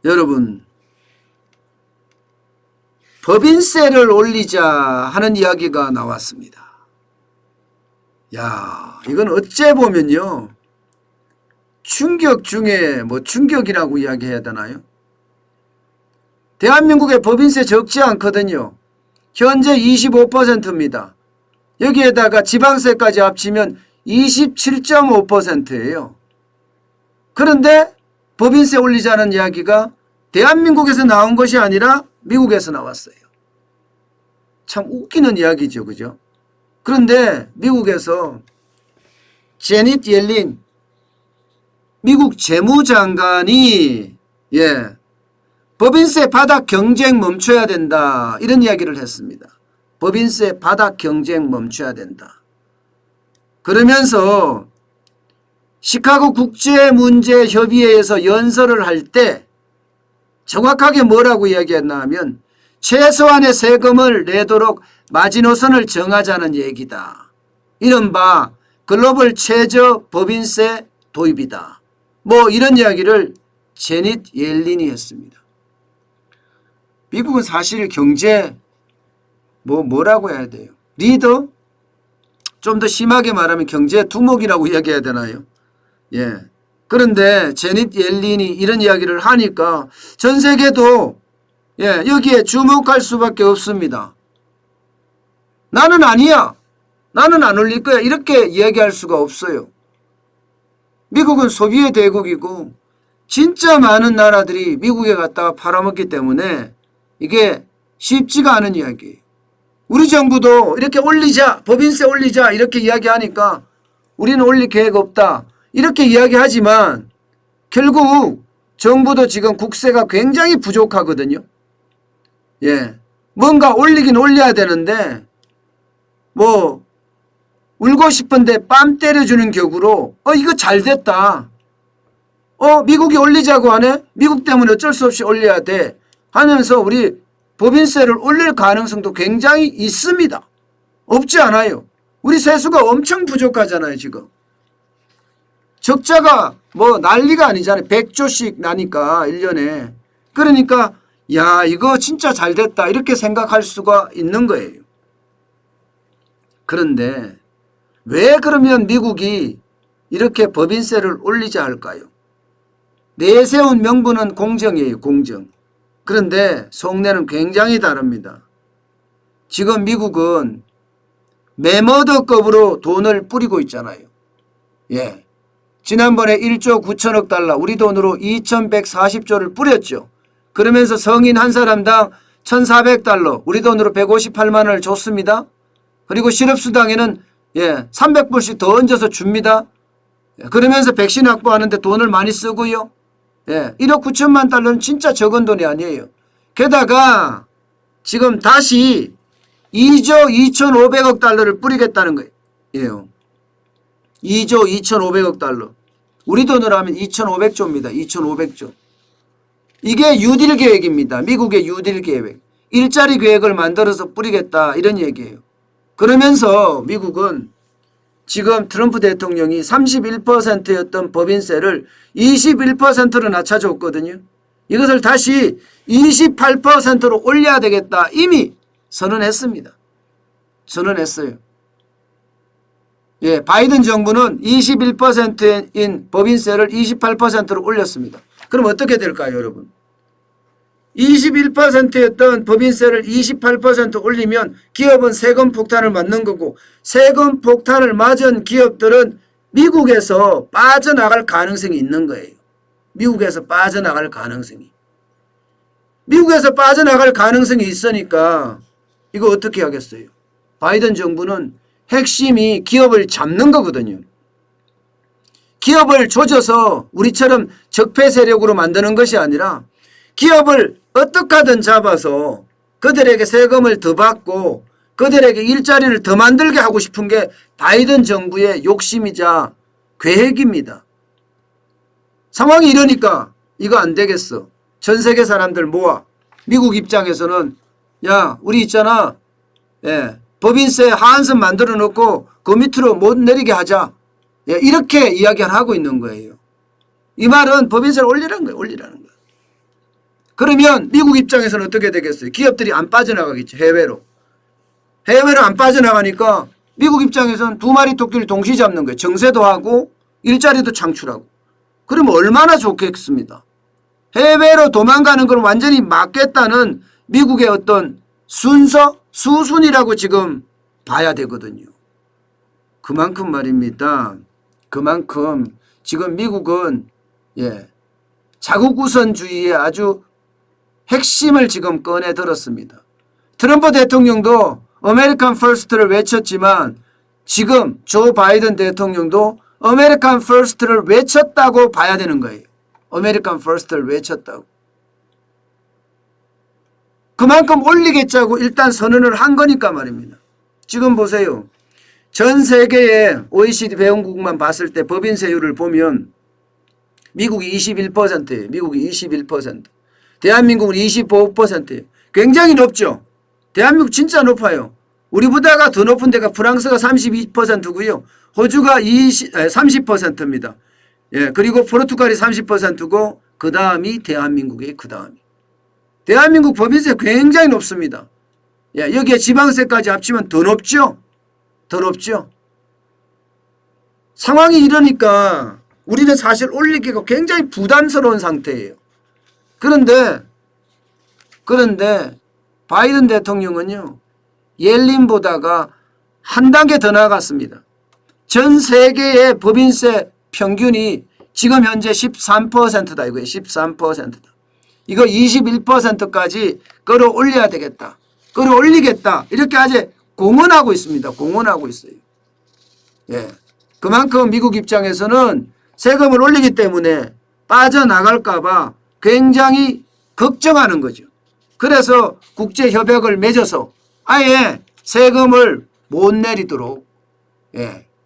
여러분, 법인세를 올리자 하는 이야기가 나왔습니다. 야, 이건 어째 보면요, 충격 중에 충격이라고 이야기해야 되나요? 대한민국의 법인세 적지 않거든요. 현재 25%입니다. 여기에다가 지방세까지 합치면 27.5%예요. 그런데 법인세 올리자는 이야기가 대한민국에서 나온 것이 아니라 미국에서 나왔어요. 참 웃기는 이야기죠. 그죠? 그런데 미국에서 제닛 옐린 미국 재무장관이 법인세 바닥 경쟁 멈춰야 된다, 이런 이야기를 했습니다. 법인세 바닥 경쟁 멈춰야 된다. 그러면서 시카고 국제문제협의회에서 연설을 할 때 정확하게 뭐라고 이야기했나 하면 최소한의 세금을 내도록 마지노선을 정하자는 얘기다. 이른바 글로벌 최저 법인세 도입이다. 이런 이야기를 제닛 옐린이 했습니다. 미국은 사실 경제 뭐라고 해야 돼요? 리더? 좀 더 심하게 말하면 경제 두목이라고 이야기해야 되나요? 그런데 제닛 옐린이 이런 이야기를 하니까 전 세계도 여기에 주목할 수밖에 없습니다. 나는 아니야, 나는 안 올릴 거야, 이렇게 이야기할 수가 없어요. 미국은 소비의 대국이고 진짜 많은 나라들이 미국에 갔다가 팔아먹기 때문에 이게 쉽지가 않은 이야기예요. 우리 정부도 이렇게 올리자, 법인세 올리자 이렇게 이야기하니까 우리는 올릴 계획 없다 이렇게 이야기하지만 결국 정부도 지금 국세가 굉장히 부족하거든요. 뭔가 올리긴 올려야 되는데 울고 싶은데 뺨 때려주는 격으로 이거 잘 됐다, 미국이 올리자고 하네, 미국 때문에 어쩔 수 없이 올려야 돼 하면서 우리 법인세를 올릴 가능성도 굉장히 있습니다. 없지 않아요. 우리 세수가 엄청 부족하잖아요. 지금 적자가 난리가 아니잖아요. 100조씩 나니까 1년에. 그러니까 야, 이거 진짜 잘 됐다 이렇게 생각할 수가 있는 거예요. 그런데 왜 그러면 미국이 이렇게 법인세를 올리자 할까요? 내세운 명분은 공정이에요. 공정. 그런데 속내는 굉장히 다릅니다. 지금 미국은 매머더급으로 돈을 뿌리고 있잖아요. 지난번에 1조 9천억 달러, 우리 돈으로 2140조를 뿌렸죠. 그러면서 성인 한 사람당 1400달러, 우리 돈으로 158만 원을 줬습니다. 그리고 실업수당에는 300불씩 더 얹어서 줍니다. 그러면서 백신 확보하는데 돈을 많이 쓰고요. 1억 9천만 달러는 진짜 적은 돈이 아니에요. 게다가 지금 다시 2조 2,500억 달러를 뿌리겠다는 거예요. 2조 2,500억 달러. 우리 돈으로 하면 2,500조입니다. 2,500조. 이게 뉴딜 계획입니다. 미국의 뉴딜 계획. 일자리 계획을 만들어서 뿌리겠다 이런 얘기예요. 그러면서 미국은 지금 트럼프 대통령이 31%였던 법인세를 21%로 낮춰줬거든요. 이것을 다시 28%로 올려야 되겠다 이미 선언했습니다. 선언했어요. 바이든 정부는 21%인 법인세를 28%로 올렸습니다. 그럼 어떻게 될까요, 여러분? 21%였던 법인세를 28% 올리면 기업은 세금 폭탄을 맞는 거고, 세금 폭탄을 맞은 기업들은 미국에서 빠져나갈 가능성이 있는 거예요. 미국에서 빠져나갈 가능성이. 미국에서 빠져나갈 가능성이 있으니까 이거 어떻게 하겠어요? 바이든 정부는 핵심이 기업을 잡는 거거든요. 기업을 조져서 우리처럼 적폐 세력으로 만드는 것이 아니라 기업을 어떻게 하든 잡아서 그들에게 세금을 더 받고 그들에게 일자리를 더 만들게 하고 싶은 게 바이든 정부의 욕심이자 계획입니다. 상황이 이러니까 이거 안 되겠어. 전 세계 사람들 모아. 미국 입장에서는 야, 우리 있잖아. 법인세 하한선 만들어 놓고 그 밑으로 못 내리게 하자. 이렇게 이야기를 하고 있는 거예요. 이 말은 법인세를 올리라는 거예요. 올리라는 거예요. 그러면 미국 입장에서는 어떻게 되겠어요? 기업들이 안 빠져나가겠죠. 해외로. 해외로 안 빠져나가니까 미국 입장에서는 두 마리 토끼를 동시에 잡는 거예요. 정세도 하고 일자리도 창출하고. 그러면 얼마나 좋겠습니다. 해외로 도망가는 걸 완전히 막겠다는 미국의 어떤 수순이라고 지금 봐야 되거든요. 그만큼 말입니다. 그만큼 지금 미국은 자국 우선주의의 아주 핵심을 지금 꺼내 들었습니다. 트럼프 대통령도 아메리칸 퍼스트를 외쳤지만 지금 조 바이든 대통령도 아메리칸 퍼스트를 외쳤다고 봐야 되는 거예요. 아메리칸 퍼스트를 외쳤다고. 그만큼 올리겠자고 일단 선언을 한 거니까 말입니다. 지금 보세요. 전 세계의 OECD 회원국만 봤을 때 법인세율을 보면 미국이 21%예요. 미국이 21%. 대한민국은 25%예요. 굉장히 높죠. 대한민국 진짜 높아요. 우리보다가 더 높은 데가 프랑스가 32%고요. 호주가 30%입니다. 그리고 포르투갈이 30%고 그 다음이 대한민국의 그 다음이. 대한민국 법인세 굉장히 높습니다. 여기에 지방세까지 합치면 더 높죠. 더 높죠. 상황이 이러니까 우리는 사실 올리기가 굉장히 부담스러운 상태예요. 그런데 바이든 대통령은요. 옐린보다가 한 단계 더 나아갔습니다. 전 세계의 법인세 평균이 지금 현재 13%다. 이거예요. 13%다. 이거 21%까지 끌어올려야 되겠다. 끌어올리겠다. 이렇게 아주 공언하고 있습니다. 공언하고 있어요. 그만큼 미국 입장에서는 세금을 올리기 때문에 빠져나갈까 봐 굉장히 걱정하는 거죠. 그래서 국제협약을 맺어서 아예 세금을 못 내리도록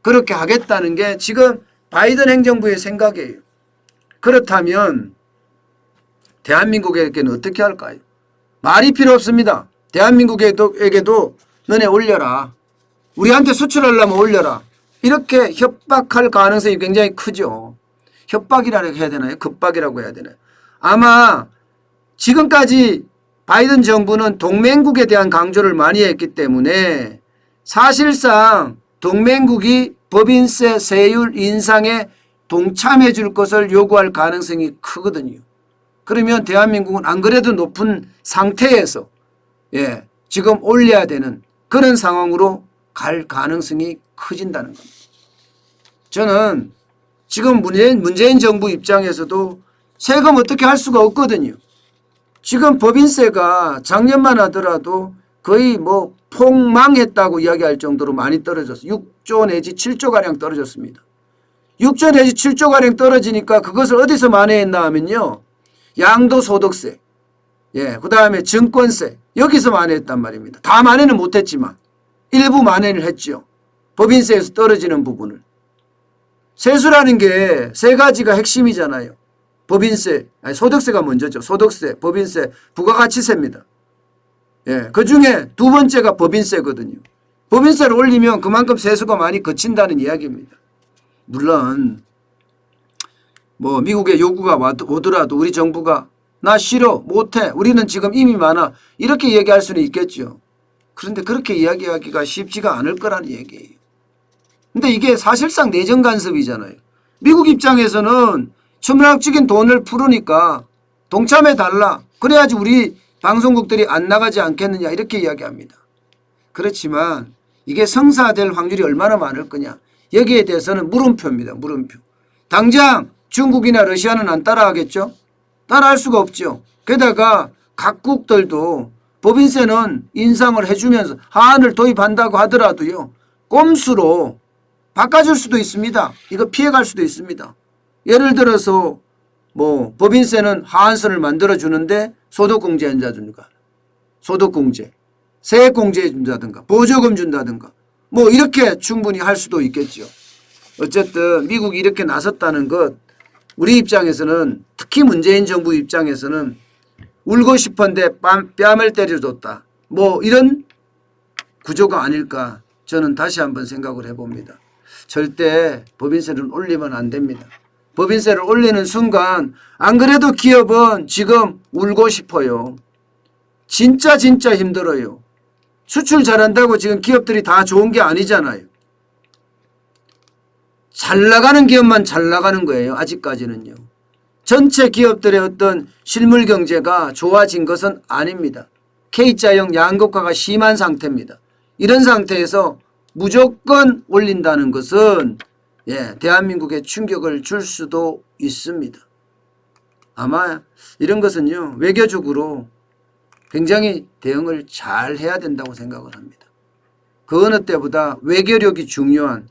그렇게 하겠다는 게 지금 바이든 행정부의 생각이에요. 그렇다면 대한민국에게는 어떻게 할까요? 말이 필요 없습니다. 대한민국에게도 너네 올려라. 우리한테 수출하려면 올려라. 이렇게 협박할 가능성이 굉장히 크죠. 협박이라고 해야 되나요? 급박이라고 해야 되나요? 아마 지금까지 바이든 정부는 동맹국에 대한 강조를 많이 했기 때문에 사실상 동맹국이 법인세 세율 인상에 동참해 줄 것을 요구할 가능성이 크거든요. 그러면 대한민국은 안 그래도 높은 상태에서 지금 올려야 되는 그런 상황으로 갈 가능성이 커진다는 겁니다. 저는 지금 문재인 정부 입장에서도 세금 어떻게 할 수가 없거든요. 지금 법인세가 작년만 하더라도 거의 폭망했다고 이야기할 정도로 많이 떨어졌어요. 6조 내지 7조가량 떨어졌습니다. 6조 내지 7조가량 떨어지니까 그것을 어디서 만회했나 하면요. 양도소득세, 그 다음에 증권세 여기서 만회했단 말입니다. 다 만회는 못했지만 일부 만회를 했죠. 법인세에서 떨어지는 부분을. 세수라는 게 세 가지가 핵심이잖아요. 법인세, 소득세가 먼저죠. 소득세, 법인세, 부가가치세입니다. 그 중에 두 번째가 법인세거든요. 법인세를 올리면 그만큼 세수가 많이 거친다는 이야기입니다. 물론 미국의 요구가 오더라도 우리 정부가 나 싫어, 못해, 우리는 지금 이미 많아 이렇게 얘기할 수는 있겠죠. 그런데 그렇게 이야기하기가 쉽지가 않을 거라는 얘기예요. 근데 이게 사실상 내정 간섭이잖아요. 미국 입장에서는 천문학적인 돈을 풀으니까 동참해달라. 그래야지 우리 방송국들이 안 나가지 않겠느냐 이렇게 이야기합니다. 그렇지만 이게 성사될 확률이 얼마나 많을 거냐. 여기에 대해서는 물음표입니다. 물음표. 당장 중국이나 러시아는 안 따라하겠죠? 따라할 수가 없죠. 게다가 각국들도 법인세는 인상을 해주면서 하한을 도입한다고 하더라도요. 꼼수로 바꿔줄 수도 있습니다. 이거 피해갈 수도 있습니다. 예를 들어서 법인세는 하한선을 만들어주는데 소득공제 한다든가 소득공제, 세액공제 준다든가 보조금 준다든가 이렇게 충분히 할 수도 있겠죠. 어쨌든 미국이 이렇게 나섰다는 것 우리 입장에서는 특히 문재인 정부 입장에서는 울고 싶은데 뺨을 때려줬다. 이런 구조가 아닐까 저는 다시 한번 생각을 해봅니다. 절대 법인세는 올리면 안 됩니다. 법인세를 올리는 순간 안 그래도 기업은 지금 울고 싶어요. 진짜 힘들어요. 수출 잘한다고 지금 기업들이 다 좋은 게 아니잖아요. 잘 나가는 기업만 잘 나가는 거예요. 아직까지는요. 전체 기업들의 어떤 실물 경제가 좋아진 것은 아닙니다. K자형 양극화가 심한 상태입니다. 이런 상태에서 무조건 올린다는 것은 대한민국에 충격을 줄 수도 있습니다. 아마 이런 것은요, 외교적으로 굉장히 대응을 잘 해야 된다고 생각을 합니다. 그 어느 때보다 외교력이 중요한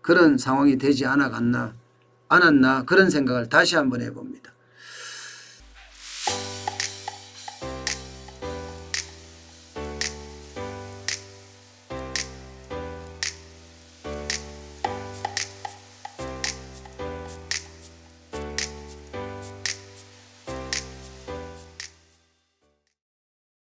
그런 상황이 되지 않았나 그런 생각을 다시 한번 해봅니다.